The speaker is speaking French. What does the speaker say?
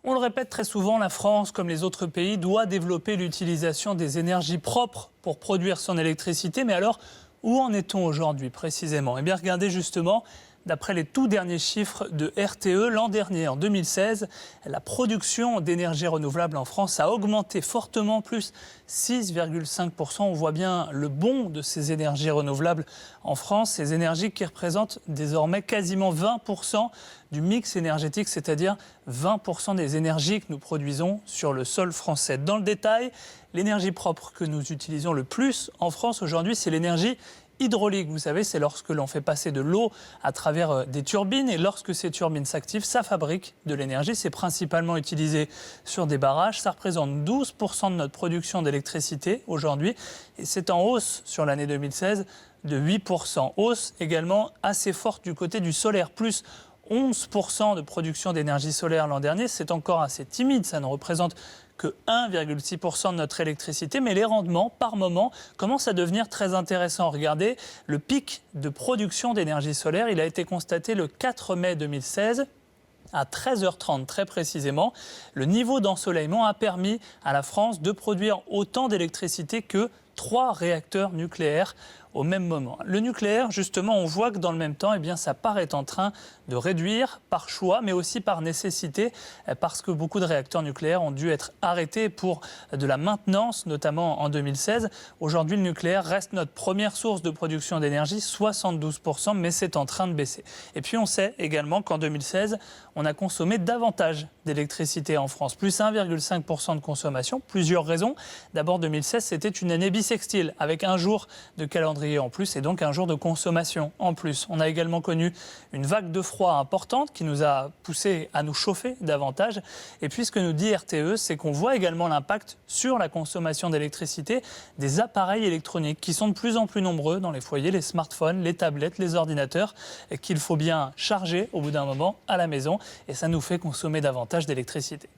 On le répète très souvent, la France, comme les autres pays, doit développer l'utilisation des énergies propres pour produire son électricité. Mais alors, où en est-on aujourd'hui précisément? Eh bien, regardez justement, d'après les tout derniers chiffres de RTE, l'an dernier, en 2016, la production d'énergie renouvelable en France a augmenté fortement, plus 6,5%. On voit bien le bond de ces énergies renouvelables en France, ces énergies qui représentent désormais quasiment 20% du mix énergétique, c'est-à-dire 20% des énergies que nous produisons sur le sol français. Dans le détail, l'énergie propre que nous utilisons le plus en France aujourd'hui, c'est l'énergie hydraulique. Vous savez, c'est lorsque l'on fait passer de l'eau à travers des turbines, et lorsque ces turbines s'activent, ça fabrique de l'énergie. C'est principalement utilisé sur des barrages. Ça représente 12% de notre production d'électricité aujourd'hui, et c'est en hausse sur l'année 2016 de 8%. Hausse également assez forte du côté du solaire, plus 11% de production d'énergie solaire l'an dernier. C'est encore assez timide, ça ne représente que 1,6% de notre électricité, mais les rendements par moment commencent à devenir très intéressants. Regardez, le pic de production d'énergie solaire, il a été constaté le 4 mai 2016. À 13h30 très précisément, le niveau d'ensoleillement a permis à la France de produire autant d'électricité que 3 réacteurs nucléaires au même moment. Le nucléaire, justement, on voit que dans le même temps, sa part est en train de réduire par choix, mais aussi par nécessité, parce que beaucoup de réacteurs nucléaires ont dû être arrêtés pour de la maintenance, notamment en 2016. Aujourd'hui, le nucléaire reste notre première source de production d'énergie, 72%, mais c'est en train de baisser. Et puis on sait également qu'en 2016, on a consommé davantage d'électricité en France, plus 1,5% de consommation. Plusieurs raisons. D'abord, 2016, c'était une année bissextile, avec un jour de calendrier en plus et donc un jour de consommation en plus. On a également connu une vague de froid importante qui nous a poussé à nous chauffer davantage. Et puis ce que nous dit RTE, c'est qu'on voit également l'impact sur la consommation d'électricité des appareils électroniques qui sont de plus en plus nombreux dans les foyers, les smartphones, les tablettes, les ordinateurs, et qu'il faut bien charger au bout d'un moment à la maison, et ça nous fait consommer davantage d'électricité.